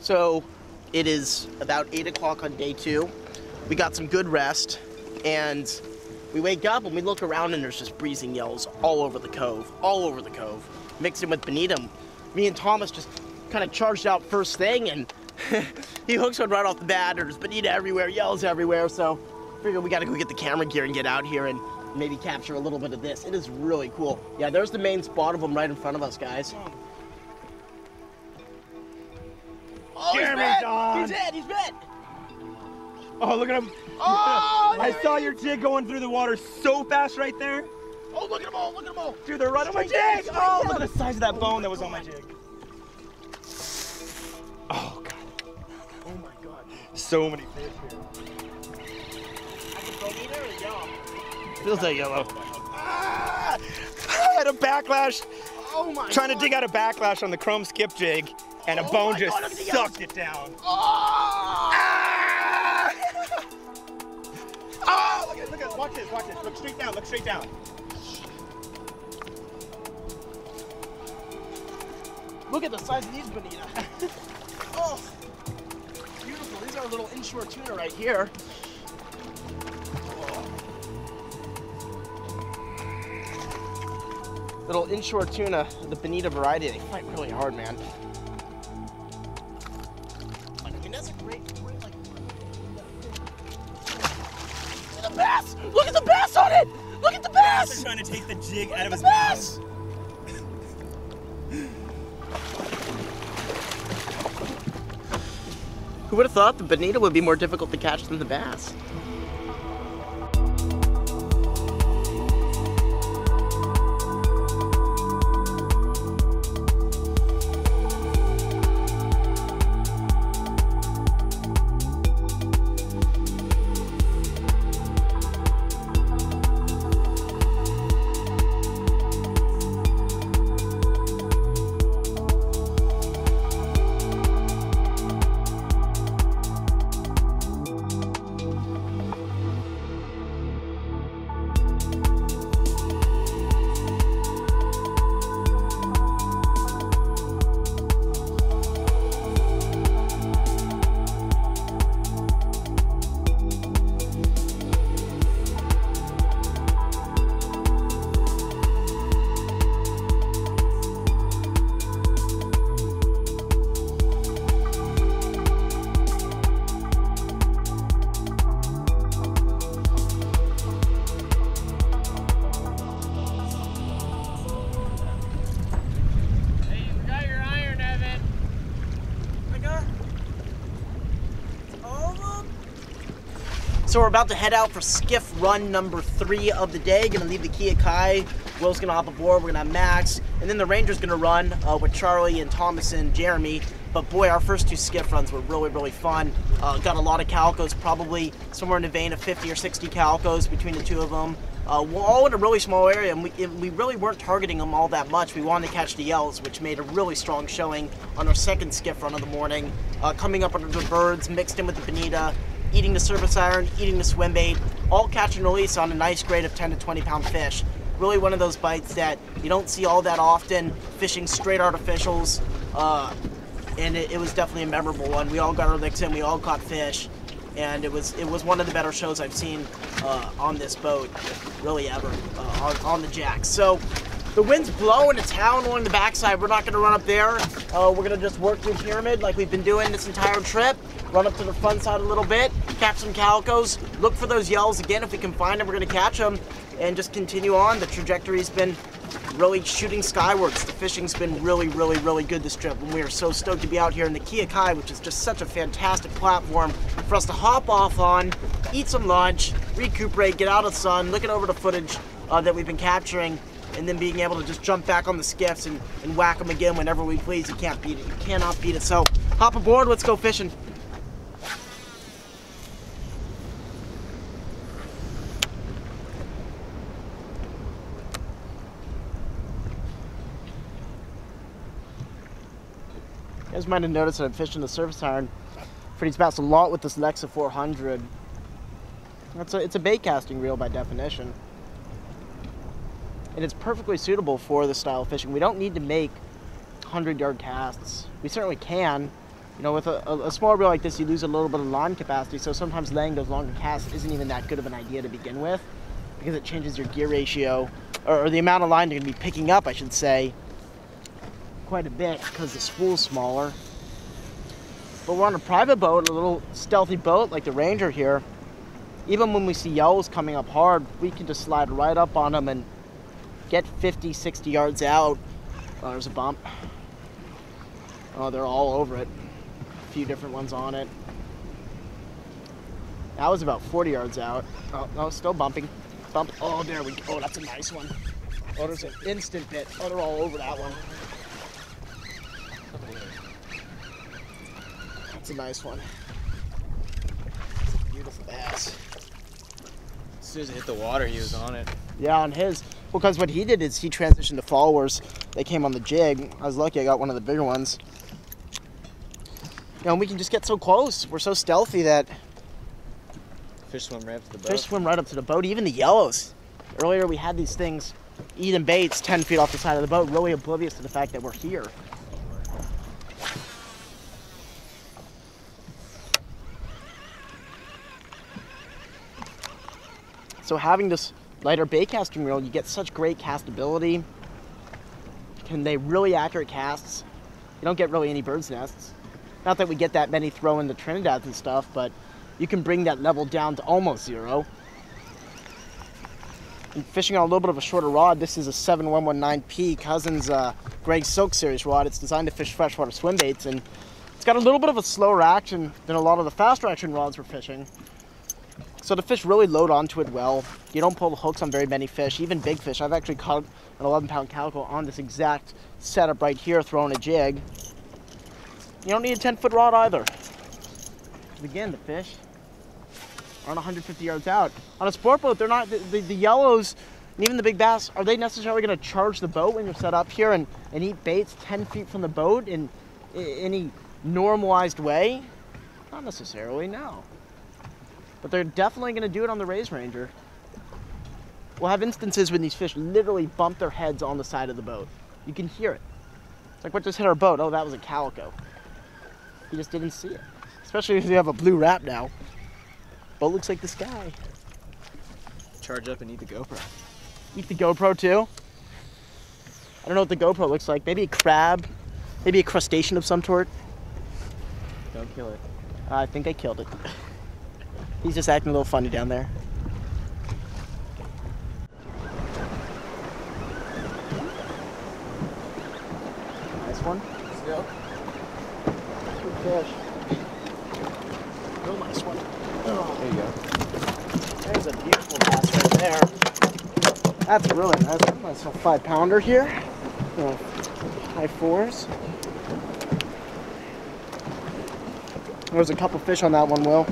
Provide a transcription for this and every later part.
So it is about 8 o'clock on day 2. We got some good rest, and we wake up and we look around and there's just breezing yells all over the cove, mixed in with bonita. Me and Thomas just kind of charged out first thing, and he hooks one right off the bat. There's bonita everywhere, yells everywhere, so figured we gotta go get the camera gear and get out here and maybe capture a little bit of this. It is really cool. Yeah, there's the main spot of them right in front of us, guys. Oh, Jeremy's on. He's in, he's bit. Oh, look at him. Oh, I saw your jig going through the water so fast right there. Oh, look at them all, look at them all. Dude, they're right on my jig. Oh, look at the size of that bone that was on my jig. Oh, God. Oh, my God. So many fish here. Bonita or yellow? Feels like yellow. Ah, I had a backlash. Oh, my Trying God. to dig out a backlash on the chrome skip jig, and a bone just sucked it down. Oh! Ah! Oh, look at, watch this, watch this. Look straight down, look straight down. Look at the size of these bonita. Oh, beautiful. These are a little inshore tuna right here. Oh. Little inshore tuna, the bonita variety. They fight really hard, man. I mean, that's a great like. And the bass! Look at the bass on it! Look at the bass! They're trying to take the jig out of his bass! mouth. Who would have thought the bonita would be more difficult to catch than the bass? So we're about to head out for skiff run number 3 of the day. Gonna leave the Kia Kai. Will's gonna hop aboard. We're gonna have Max, and then the Ranger's gonna run with Charlie and Thomas and Jeremy. But boy, our first 2 skiff runs were really, really fun. Got a lot of calicos, probably somewhere in the vein of 50 or 60 calicos between the 2 of them. We're all in a really small area, and we really weren't targeting them all that much. We wanted to catch the yells, which made a really strong showing on our second skiff run of the morning. Coming up under the birds, mixed in with the bonita, eating the surface iron, eating the swim bait, all catch and release on a nice grade of 10 to 20 pound fish. Really one of those bites that you don't see all that often, fishing straight artificials, and it was definitely a memorable one. We all got our licks in, we all caught fish, and it was one of the better shows I've seen on this boat, really ever, on the jacks. So the wind's blowing, it's howling along the backside. We're not gonna run up there. We're gonna just work through Pyramid like we've been doing this entire trip. Run up to the front side a little bit, catch some calicos, look for those yells again. If we can find them, we're gonna catch them, and just continue on. The trajectory's been really shooting skywards. The fishing's been really, really, really good this trip, and we are so stoked to be out here in the Kia Kai, which is just such a fantastic platform for us to hop off on, eat some lunch, recuperate, get out of the sun, looking over the footage that we've been capturing, and then being able to just jump back on the skiffs and whack them again whenever we please. You can't beat it. You cannot beat it. So hop aboard, let's go fishing. You guys might have noticed that I'm fishing the surface iron for these bass a lot with this Lexa 400. It's a bait casting reel by definition. And it's perfectly suitable for this style of fishing. We don't need to make 100-yard casts. We certainly can, You know, with a smaller reel like this, you lose a little bit of line capacity, so sometimes laying those longer casts isn't even that good of an idea to begin with, because it changes your gear ratio, or the amount of line you're going to be picking up, I should say, quite a bit, because the spool's smaller. But we're on a private boat, a little stealthy boat like the Ranger here. Even when we see yellows coming up hard, we can just slide right up on them and get 50, 60 yards out. Oh, there's a bump. Oh, they're all over it. A few different ones on it. That was about 40 yards out. Oh, no, still bumping. Bump. Oh, there we go. Oh, that's a nice one. Oh, there's an instant bit. Oh, they're all over that one. That's a nice one. That's a beautiful bass. As soon as it hit the water, he was on it. Yeah, on his. Well, because what he did is he transitioned to followers. They came on the jig. I was lucky I got one of the bigger ones. You know, we can just get so close. We're so stealthy that Fish swim right up to the boat. fish swim right up to the boat, even the yellows. Earlier we had these things eating baits 10 feet off the side of the boat, really oblivious to the fact that we're here. So having this lighter bait casting reel, you get such great castability. Can they really accurate casts? You don't get really any bird's nests. Not that we get that many throw in the Trinidad and stuff, but you can bring that level down to almost zero. And fishing on a little bit of a shorter rod, this is a 7119P Cousins Greg Silk Series rod. It's designed to fish freshwater swim baits, and it's got a little bit of a slower action than a lot of the faster action rods we're fishing. So the fish really load onto it well. You don't pull the hooks on very many fish, even big fish. I've actually caught an 11-pound calico on this exact setup right here, throwing a jig. You don't need a 10-foot rod either. Again, the fish aren't 150 yards out. On a sport boat, they're not, the yellows and even the big bass, are they necessarily going to charge the boat when you're set up here and eat baits 10 feet from the boat in any normalized way? Not necessarily, no. But they're definitely going to do it on the RAZE Ranger. We'll have instances when these fish literally bump their heads on the side of the boat. You can hear it. It's like what just hit our boat? Oh, that was a calico. You just didn't see it. Especially if you have a blue wrap now. Boat looks like the sky. Charge up and eat the GoPro. Eat the GoPro too? I don't know what the GoPro looks like. Maybe a crab. Maybe a crustacean of some sort. Don't kill it. I think I killed it. He's just acting a little funny down there. Nice one. Yep. Good fish. Real nice one. Oh. There you go. There's a beautiful bass right there. That's really nice. That's a nice little 5-pounder here. High fours. There's a couple fish on that one, Will.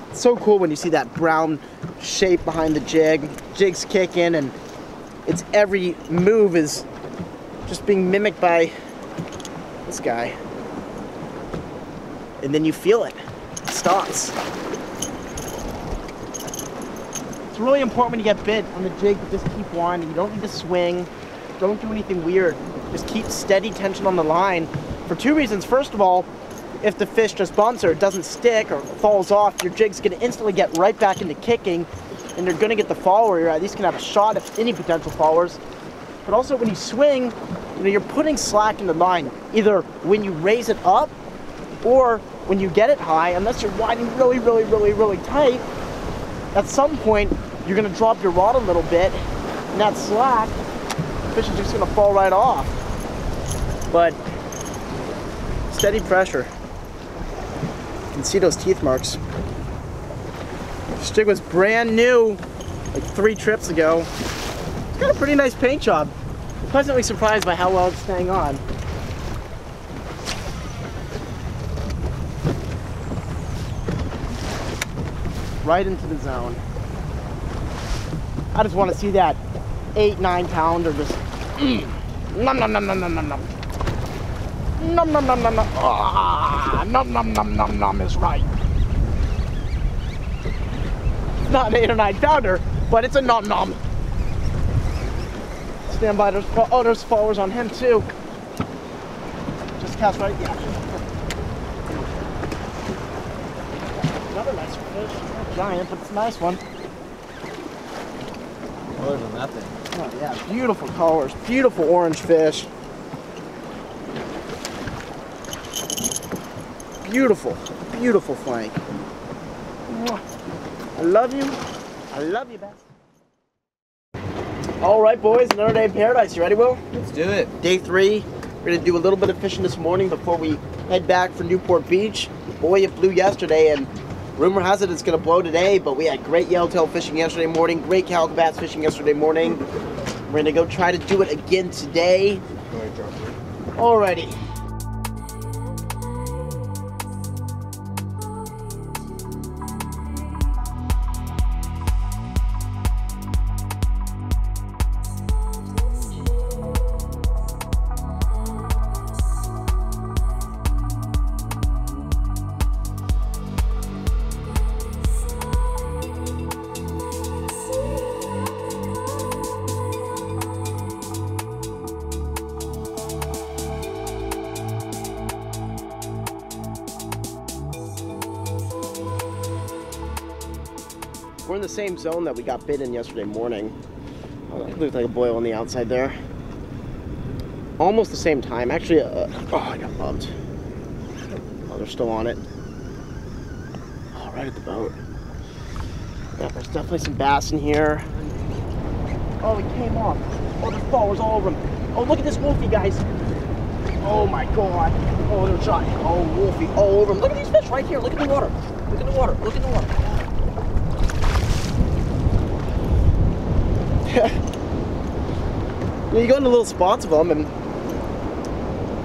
It's so cool when you see that brown shape behind the jig. Jig's kicking, and its every move is just being mimicked by this guy. And then you feel it. It stops. It's really important when you get bit on the jig to just keep winding. You don't need to swing. Don't do anything weird. Just keep steady tension on the line for two reasons. First of all, if the fish just bumps or it doesn't stick or falls off, your jig's going to instantly get right back into kicking, and you're going to get the follower. You're at least going to have a shot at any potential followers. But also when you swing, you know, you're putting slack in the line, either when you raise it up or when you get it high. Unless you're winding really, really, really, really tight, at some point you're going to drop your rod a little bit, and that slack, the fish is just going to fall right off. But steady pressure. You can see those teeth marks. This jig was brand new like 3 trips ago. It's got a pretty nice paint job. I'm pleasantly surprised by how well it's staying on. Right into the zone. I just want to see that 8-9 pounder just nom nom nom nom nom nom nom. Nom nom nom nom nom. Ah, nom nom nom nom nom is right. It's not an 8 or 9 pounder, but it's a nom nom. stand by. There's followers on him too. Just cast right. Yeah. Another nice fish. Not giant, but it's a nice one. Other than that thing. Oh yeah, beautiful colors, beautiful orange fish. Beautiful, beautiful flank. I love you. I love you, best. All right, boys, another day in paradise. You ready, Will? Let's do it. Day 3. We're gonna do a little bit of fishing this morning before we head back for Newport Beach. Boy, it blew yesterday, and rumor has it it's gonna blow today, but we had great yellowtail fishing yesterday morning, great calico bass fishing yesterday morning. We're gonna go try to do it again today. Alrighty. We're in the same zone that we got bit in yesterday morning. It looked like a boil on the outside there. Almost the same time. Actually, oh, I got bumped. Oh, they're still on it. Oh, right at the boat. Yeah, there's definitely some bass in here. Oh, he came off. Oh, there's followers all over him. Oh, look at this wolfie, guys. Oh my God. Oh, they're giant. Oh, wolfie all over him. Look at these fish right here. Look at the water. Look at the water. Look at the water. You go into little spots of them and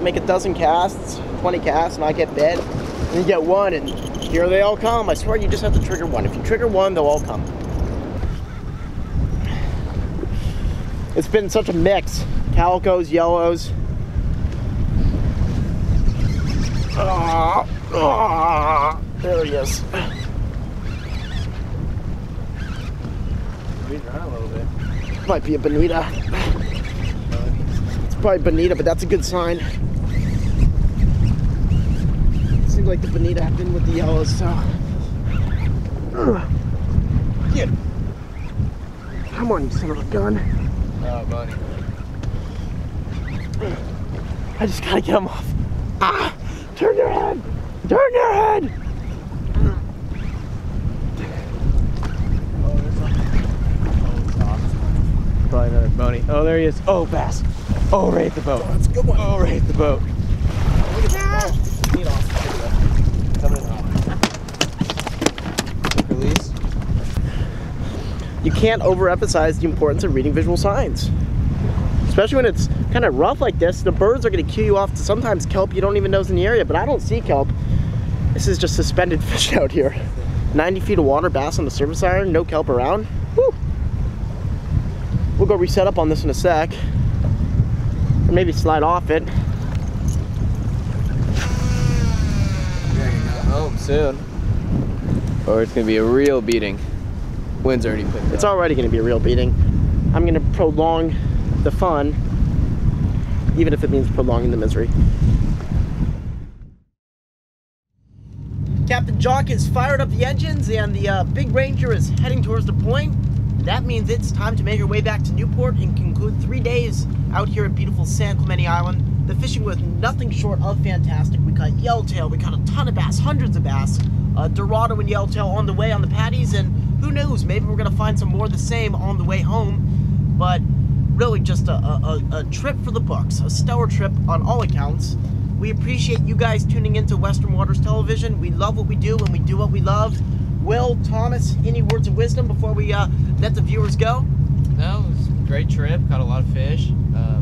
make a dozen casts, 20 casts, and I get bit. And you get one, and here they all come. I swear you just have to trigger one. If you trigger one, they'll all come. It's been such a mix. Calicos, yellows. There he is. Breathe around a little bit. Might be a bonita. It's probably bonita, but that's a good sign. Seems like the bonita have been with the yellows, so. Get. Come on, you son of a gun. Oh, buddy. I just gotta get him off. Ah! Turn your head! Turn your head! Probably another bony. Oh, there he is. Oh, bass. Oh, right at the boat. Oh, that's a good one. Oh, right at the boat. Look at that. Lean off. Coming in. Release. You can't overemphasize the importance of reading visual signs. Especially when it's kind of rough like this. The birds are going to cue you off to sometimes kelp you don't even know is in the area, but I don't see kelp. This is just suspended fish out here. 90 feet of water, bass on the surface iron, no kelp around. Woo. We'll go reset up on this in a sec. Or maybe slide off it. We're gonna go home soon. Or it's gonna be a real beating. Wind's already picked up. It's already gonna be a real beating. I'm gonna prolong the fun, even if it means prolonging the misery. Captain Jock has fired up the engines and the Big Ranger is heading towards the point. That means it's time to make our way back to Newport and conclude 3 days out here at beautiful San Clemente Island. The fishing was nothing short of fantastic. We caught yellowtail, we caught a ton of bass, hundreds of bass, Dorado and yellowtail on the way on the patties, and who knows, maybe we're gonna find some more of the same on the way home. But really just a trip for the books, a stellar trip on all accounts. We appreciate you guys tuning into Western Waters Television. We love what we do and we do what we love. Will, Thomas, any words of wisdom before we let the viewers go? No, it was a great trip. Caught a lot of fish. I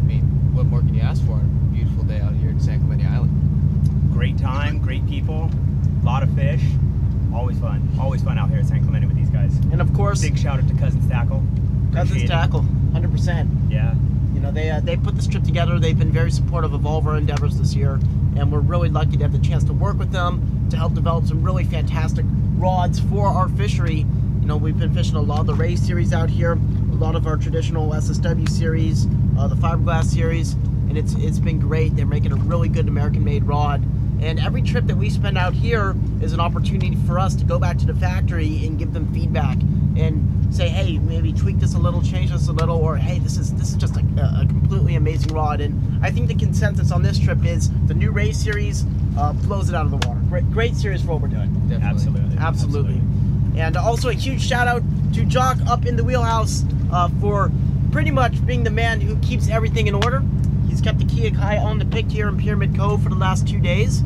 mean, what more can you ask for? A beautiful day out here at San Clemente Island. Great time, great people, a lot of fish. Always fun out here at San Clemente with these guys. And of course, big shout out to Cousins Tackle. Cousins Tackle, 100%. Yeah. You know, they put this trip together. They've been very supportive of all of our endeavors this year, and we're really lucky to have the chance to work with them to help develop some really fantastic rods for our fishery. You know, we've been fishing a lot of the RAZE series out here, a lot of our traditional SSW series, the fiberglass series, and it's been great. They're making a really good American-made rod. And every trip that we spend out here is an opportunity for us to go back to the factory and give them feedback and say, hey, maybe tweak this a little, change this a little, or hey, this is just a completely amazing rod. And I think the consensus on this trip is the new RAZE series blows it out of the water. Great series for what we're doing. Definitely. Absolutely. And also a huge shout out to Jock up in the wheelhouse for pretty much being the man who keeps everything in order. He's kept the Kia Kai on the pick here in Pyramid Cove for the last 2 days,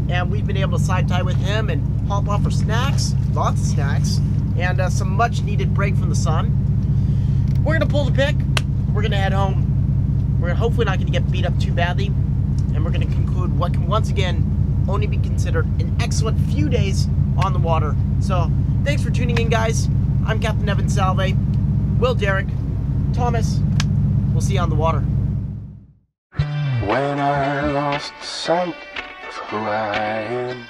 and we've been able to side tie with him and hop off for snacks, lots of snacks, and some much needed break from the sun. We're gonna pull the pick, we're gonna head home. We're hopefully not gonna get beat up too badly, and we're gonna conclude what can once again only be considered an excellent few days on the water. So thanks for tuning in, guys. I'm Captain Evan Salvay, Will Derrick, Thomas. We'll see you on the water. When I lost sight of who I am,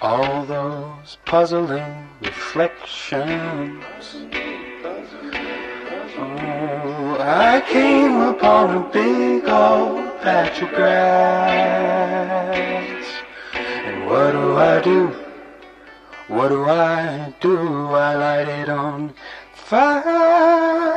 all those puzzling reflections, oh, I came upon a big old patch of grass. And what do I do? What do I do? I light it on fire.